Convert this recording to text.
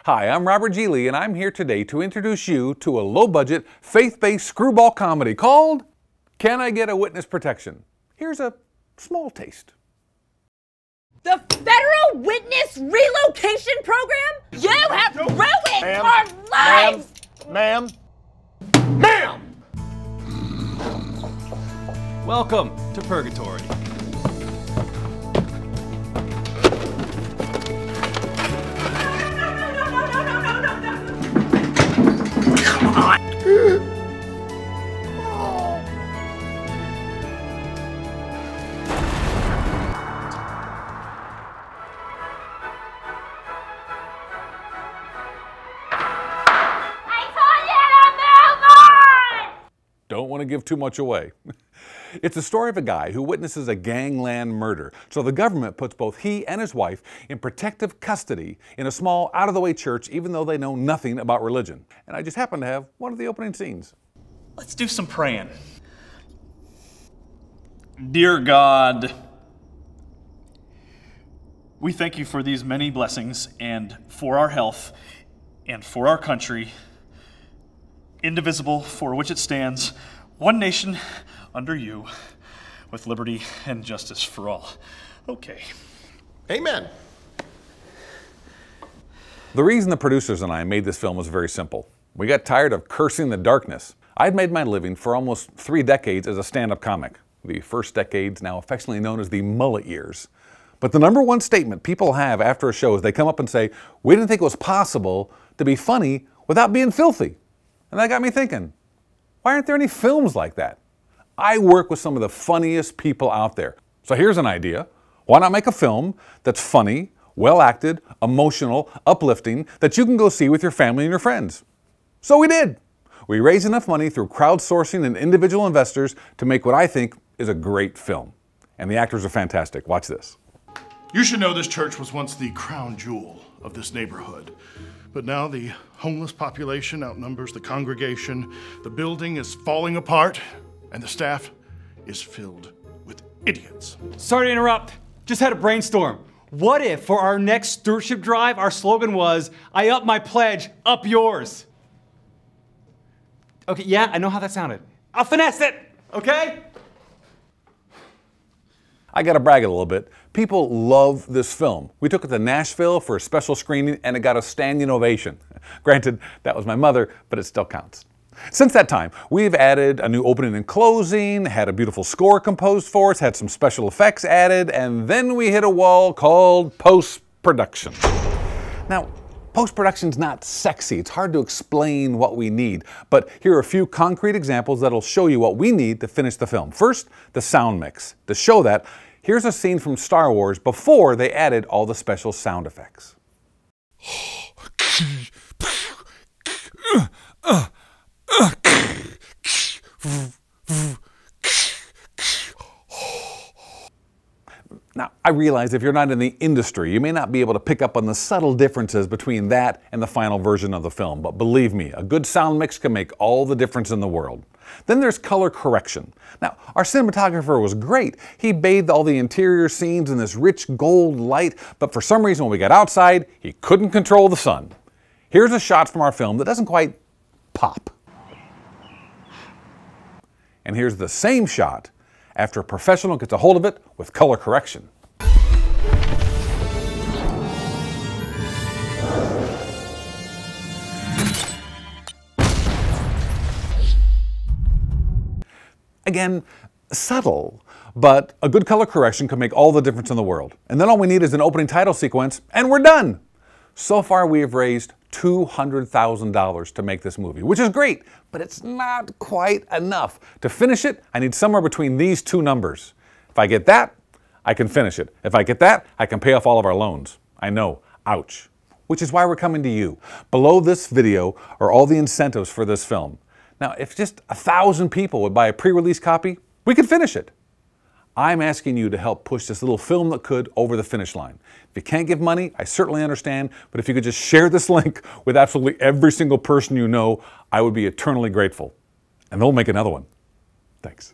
Hi, I'm Robert G. Lee, and I'm here today to introduce you to a low-budget, faith-based screwball comedy called Can I Get a Witness Protection? Here's a small taste. The Federal Witness Relocation Program? You have ruined our lives! Ma'am! Welcome to Purgatory. Don't want to give too much away. It's the story of a guy who witnesses a gangland murder. So the government puts both he and his wife in protective custody in a small, out-of-the-way church, even though they know nothing about religion. And I just happen to have one of the opening scenes. Let's do some praying. Dear God, we thank you for these many blessings and for our health and for our country, indivisible, for which it stands, one nation under you, with liberty and justice for all. Okay. Amen. The reason the producers and I made this film was very simple. We got tired of cursing the darkness. I'd made my living for almost 3 decades as a stand-up comic. The first decade's now affectionately known as the mullet years. But the #1 statement people have after a show is they come up and say, "We didn't think it was possible to be funny without being filthy." And that got me thinking, why aren't there any films like that? I work with some of the funniest people out there. So here's an idea. Why not make a film that's funny, well acted, emotional, uplifting, that you can go see with your family and your friends? So we did. We raised enough money through crowdsourcing and individual investors to make what I think is a great film. And the actors are fantastic. Watch this. You should know this church was once the crown jewel of this neighborhood. But now the homeless population outnumbers the congregation, the building is falling apart, and the staff is filled with idiots. Sorry to interrupt. Just had a brainstorm. What if for our next stewardship drive, our slogan was, I up my pledge, up yours? Okay, yeah, I know how that sounded. I'll finesse it, okay? I gotta brag a little bit. People love this film. We took it to Nashville for a special screening and it got a standing ovation. Granted, that was my mother, but it still counts. Since that time, we've added a new opening and closing, had a beautiful score composed for us, had some special effects added, and then we hit a wall called post-production. Now, post-production's not sexy. It's hard to explain what we need, but here are a few concrete examples that'll show you what we need to finish the film. First, the sound mix. To show that, here's a scene from Star Wars before they added all the special sound effects. Now, I realize if you're not in the industry, you may not be able to pick up on the subtle differences between that and the final version of the film, but believe me, a good sound mix can make all the difference in the world. Then there's color correction. Now, our cinematographer was great. He bathed all the interior scenes in this rich gold light, but for some reason when we got outside, he couldn't control the sun. Here's a shot from our film that doesn't quite pop. And here's the same shot after a professional gets a hold of it with color correction. Again, subtle, but a good color correction can make all the difference in the world. And then all we need is an opening title sequence, and we're done. So far, we have raised $200,000 to make this movie, which is great, but it's not quite enough. To finish it, I need somewhere between these two numbers. If I get that, I can finish it. If I get that, I can pay off all of our loans. I know, ouch. Which is why we're coming to you. Below this video are all the incentives for this film. Now, if just 1,000 people would buy a pre-release copy, we could finish it. I'm asking you to help push this little film that could over the finish line. If you can't give money, I certainly understand, but if you could just share this link with absolutely every single person you know, I would be eternally grateful. And they'll make another one. Thanks.